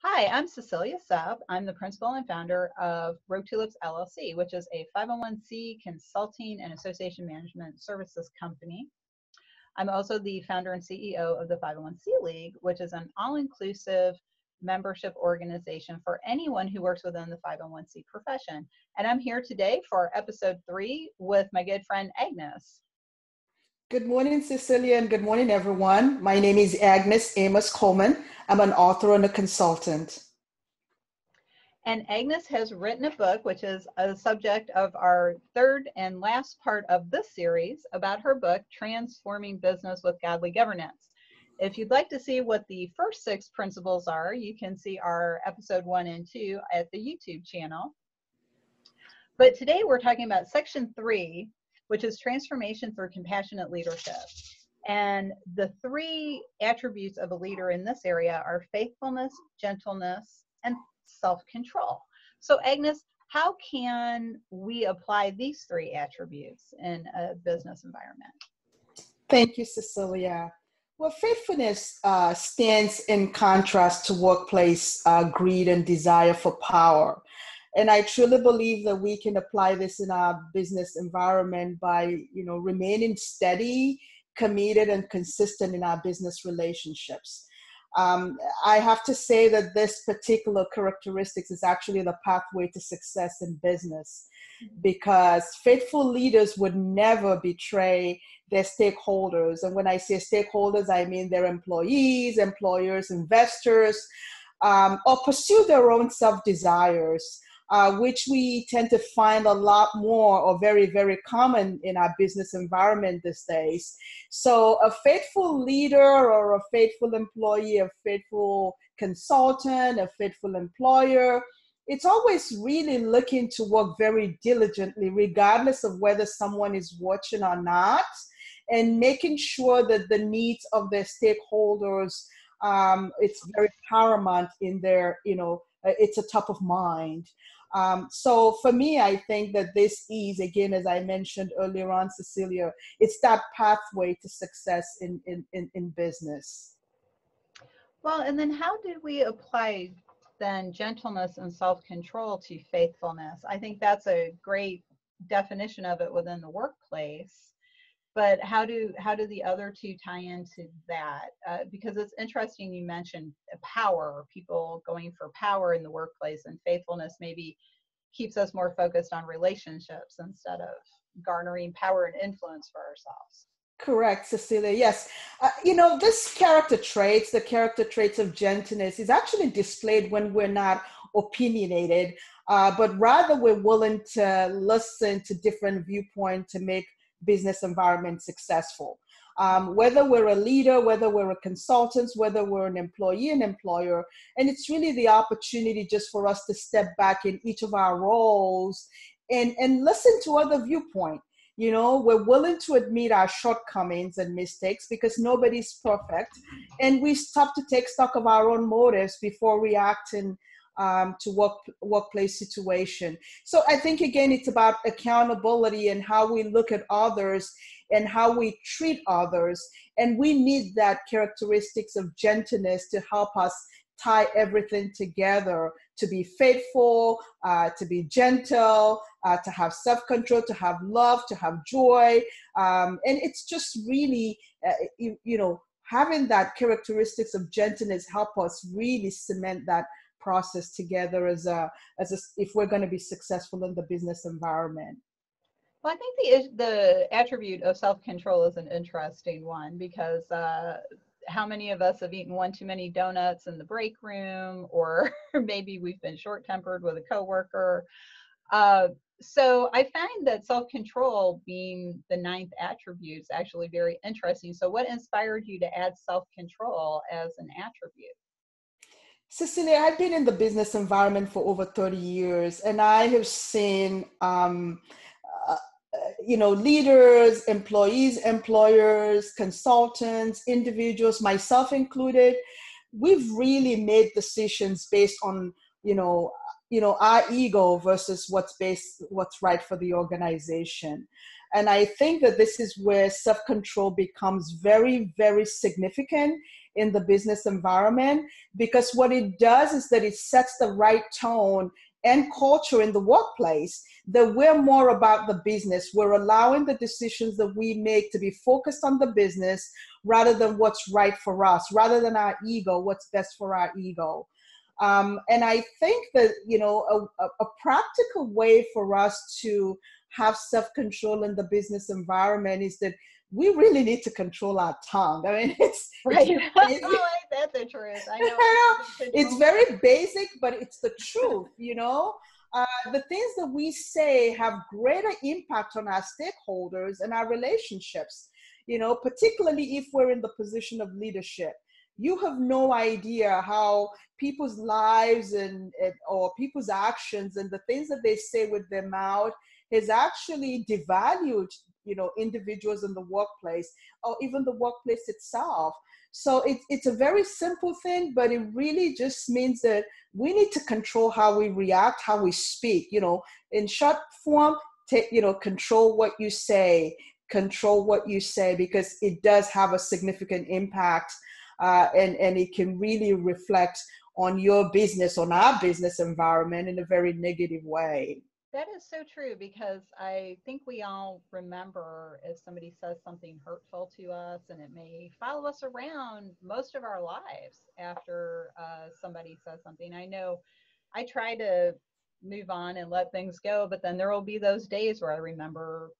Hi, I'm Cecilia Sub. I'm the principal and founder of Road Tulips LLC, which is a 501c consulting and association management services company. I'm also the founder and CEO of the 501c League, which is an all-inclusive membership organization for anyone who works within the 501c profession. And I'm here today for episode 3 with my good friend Agnes. Good morning, Cecilia, and good morning, everyone. My name is Agnes Amos Coleman. I'm an author and a consultant. And Agnes has written a book, which is a subject of our third and last part of this series, about her book, Transforming Business with Godly Governance. If you'd like to see what the first 6 principles are, you can see our episode 1 and 2 at the YouTube channel. But today we're talking about section 3, which is transformation through compassionate leadership. And the 3 attributes of a leader in this area are faithfulness, gentleness, and self-control. So Agnes, how can we apply these 3 attributes in a business environment? Thank you, Cecilia. Well, faithfulness stands in contrast to workplace greed and desire for power. And I truly believe that we can apply this in our business environment by, remaining steady, committed, and consistent in our business relationships. I have to say that this particular characteristics is actually the pathway to success in business, because faithful leaders would never betray their stakeholders. And when I say stakeholders, I mean their employees, employers, investors, or pursue their own self-desires. Which we tend to find a lot more, or very, very common in our business environment these days. So a faithful leader or a faithful employee, a faithful consultant, a faithful employer, it's always really looking to work very diligently, regardless of whether someone is watching or not, and making sure that the needs of their stakeholders, it's very paramount in their, it's a top of mind. So for me, I think that this is, again, as I mentioned earlier on, Cecilia, it's that pathway to success in business. Well, and then how do we apply then gentleness and self-control to faithfulness? I think that's a great definition of it within the workplace. But how do the other 2 tie into that? Because it's interesting you mentioned power, people going for power in the workplace, and faithfulness maybe keeps us more focused on relationships instead of garnering power and influence for ourselves. Correct, Cecilia. Yes. This the character traits of gentleness is actually displayed when we're not opinionated, but rather we're willing to listen to different viewpoints to make business environment successful. Whether we're a leader, whether we're a consultant, whether we're an employee and employer. And it's really the opportunity just for us to step back in each of our roles and listen to other viewpoints. We're willing to admit our shortcomings and mistakes, because nobody's perfect. And we stop to take stock of our own motives before reacting to workplace situation. So I think, again, it's about accountability and how we look at others and how we treat others. And we need that characteristics of gentleness to help us tie everything together, to be faithful, to be gentle, to have self-control, to have love, to have joy. And it's just really, having that characteristics of gentleness help us really cement that process together if we're going to be successful in the business environment. Well, I think the attribute of self-control is an interesting one, because how many of us have eaten one too many donuts in the break room, or maybe we've been short-tempered with a coworker. So I find that self-control being the 9th attribute is actually very interesting. So what inspired you to add self-control as an attribute? Cecilia, I've been in the business environment for over 30 years, and I have seen, leaders, employees, employers, consultants, individuals, myself included. We've really made decisions based on, our ego versus what's right for the organization. And I think that this is where self-control becomes very, very significant in the business environment, because what it does is that it sets the right tone and culture in the workplace, that we're more about the business. We're allowing the decisions that we make to be focused on the business rather than what's right for us, rather than our ego, what's best for our ego. And I think that, a practical way for us to have self-control in the business environment is that we really need to control our tongue. I mean, right. That's the truth. I know. It's very basic, but it's the truth, the things that we say have greater impact on our stakeholders and our relationships, particularly if we're in the position of leadership. You have no idea how people's lives or people's actions and the things that they say with their mouth has actually devalued, individuals in the workplace, or even the workplace itself. So it's a very simple thing, but it really just means that we need to control how we react, how we speak. In short form, control what you say, because it does have a significant impact, and it can really reflect on your business, on our business environment in a very negative way. That is so true, because I think we all remember if somebody says something hurtful to us, and it may follow us around most of our lives after somebody says something. I know I try to move on and let things go, but then there will be those days where I remember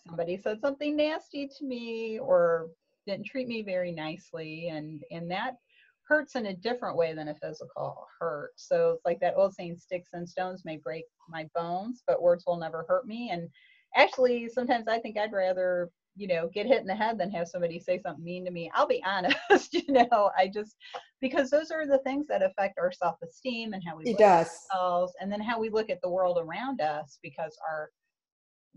somebody said something nasty to me or didn't treat me very nicely, and that hurts in a different way than a physical hurt. So it's like that old saying, sticks and stones may break my bones, but words will never hurt me. And actually, sometimes I think I'd rather, get hit in the head than have somebody say something mean to me. I'll be honest, because those are the things that affect our self-esteem and how we look at ourselves, and then how we look at the world around us, because our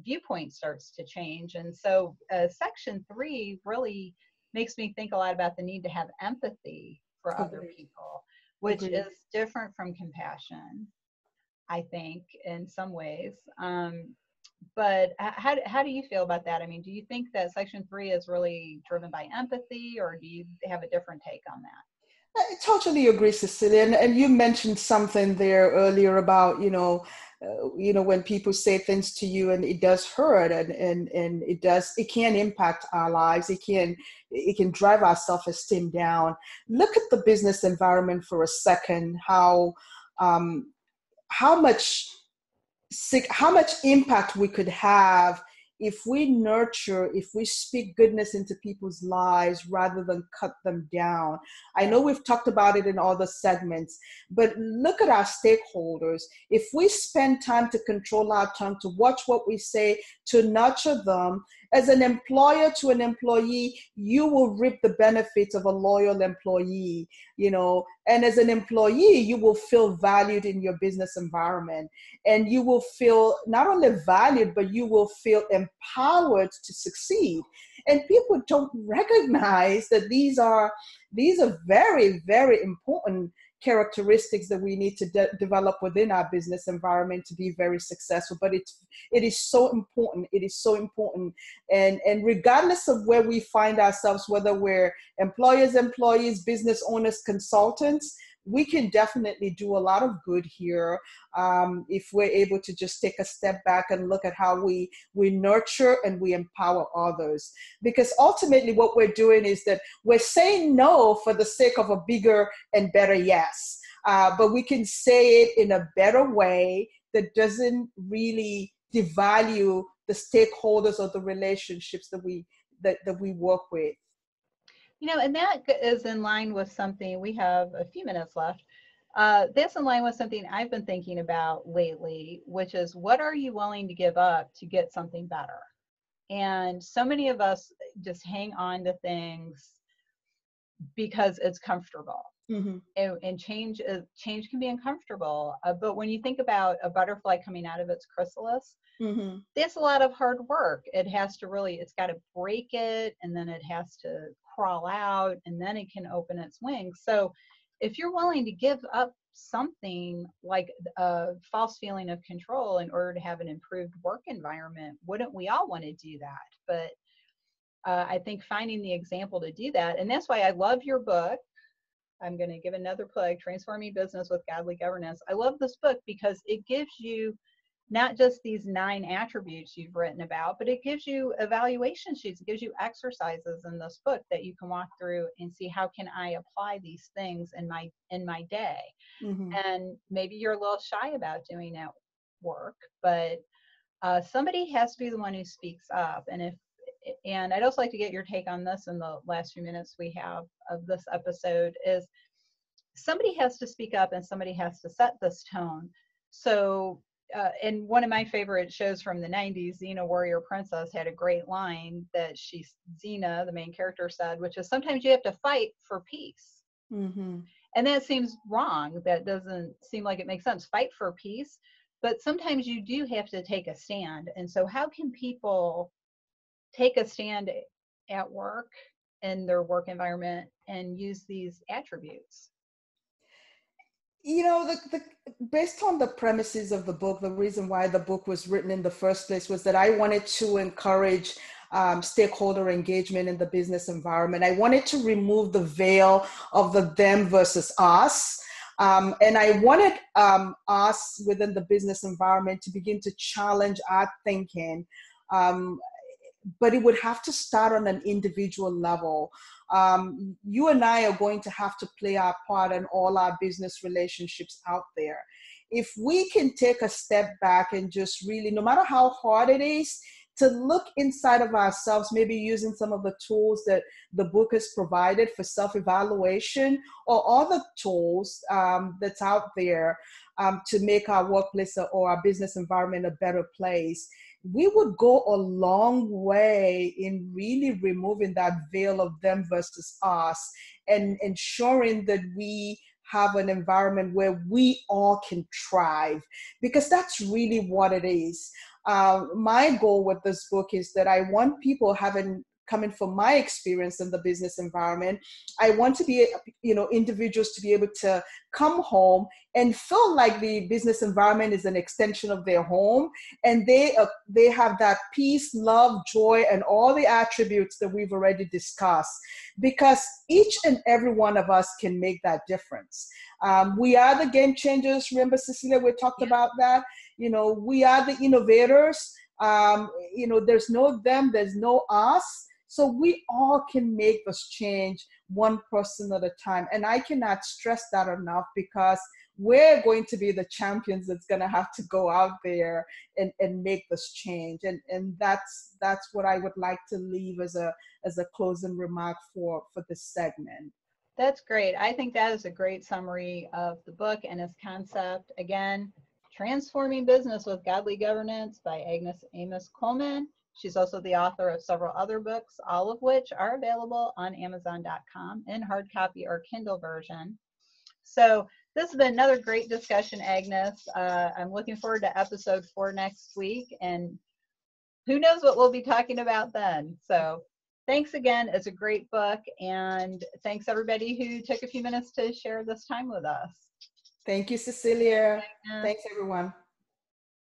viewpoint starts to change. And so Section 3 really makes me think a lot about the need to have empathy for other people, which is different from compassion, I think, in some ways. But how do you feel about that? I mean, do you think that Section 3 is really driven by empathy, or do you have a different take on that? I totally agree, Cecilia. And you mentioned something there earlier about, when people say things to you and it does hurt, and it can impact our lives. It can drive our self-esteem down. Look at the business environment for a second, how much impact we could have if we speak goodness into people's lives rather than cut them down. I know we've talked about it in other segments, but look at our stakeholders. If we spend time to control our tongue, to watch what we say, to nurture them, as an employer to an employee, you will reap the benefits of a loyal employee, and as an employee, you will feel valued in your business environment, and you will feel not only valued, but you will feel empowered to succeed. And people don't recognize that these are very, very important characteristics that we need to develop within our business environment to be very successful. But it is so important. It is so important. And regardless of where we find ourselves, whether we're employers, employees, business owners, consultants, we can definitely do a lot of good here if we're able to just take a step back and look at how we nurture and we empower others. Because ultimately what we're doing is that we're saying no for the sake of a bigger and better yes. But we can say it in a better way that doesn't really devalue the stakeholders or the relationships that we work with. And that is in line with something, we have a few minutes left. That's in line with something I've been thinking about lately, which is, what are you willing to give up to get something better? And so many of us just hang on to things because it's comfortable. Mm-hmm. And change can be uncomfortable. But when you think about a butterfly coming out of its chrysalis, mm-hmm. That's a lot of hard work. It's got to break it, and then it has to crawl out, and then it can open its wings. So if you're willing to give up something like a false feeling of control in order to have an improved work environment, wouldn't we all want to do that? But I think finding the example to do that, and that's why I love your book, I'm going to give another plug, Transforming Business with Godly Governance. I love this book because it gives you not just these 9 attributes you've written about, but it gives you evaluation sheets. It gives you exercises in this book that you can walk through and see, how can I apply these things in my day. Mm-hmm. And maybe you're a little shy about doing it work, but somebody has to be the one who speaks up. And I'd also like to get your take on this in the last few minutes we have of this episode, is somebody has to speak up and somebody has to set this tone. So, and one of my favorite shows from the 90s, Xena Warrior Princess, had a great line that Xena, the main character, said, which is, sometimes you have to fight for peace. Mm-hmm. And that seems wrong. That doesn't seem like it makes sense. Fight for peace. But sometimes you do have to take a stand. And so how can people take a stand at work, in their work environment, and use these attributes? You know, based on the premises of the book, the reason why the book was written in the first place was that I wanted to encourage stakeholder engagement in the business environment. I wanted to remove the veil of the them versus us. And I wanted us within the business environment to begin to challenge our thinking. But it would have to start on an individual level. You and I are going to have to play our part in all our business relationships out there. If we can take a step back and just really, no matter how hard it is, to look inside of ourselves, maybe using some of the tools that the book has provided for self-evaluation, or other tools that's out there to make our workplace or our business environment a better place, we would go a long way in really removing that veil of them versus us, and ensuring that we have an environment where we all can thrive, because that's really what it is. My goal with this book is that I want people coming from my experience in the business environment, I want to be, individuals to be able to come home and feel like the business environment is an extension of their home, and they have that peace, love, joy, and all the attributes that we've already discussed, because each and every one of us can make that difference. We are the game changers. Remember, Cecilia, we talked about that. We are the innovators. There's no them, there's no us. So we all can make this change one person at a time. And I cannot stress that enough, because we're going to be the champions that's going to have to go out there and make this change. And that's what I would like to leave as a closing remark for this segment. That's great. I think that is a great summary of the book and its concept. Again, Transforming Business with Godly Governance by Agnes Amos Coleman. She's also the author of several other books, all of which are available on Amazon.com in hard copy or Kindle version. So this has been another great discussion, Agnes. I'm looking forward to episode 4 next week, and who knows what we'll be talking about then. So thanks again. It's a great book, and thanks everybody who took a few minutes to share this time with us. Thank you, Cecilia. Thanks, everyone.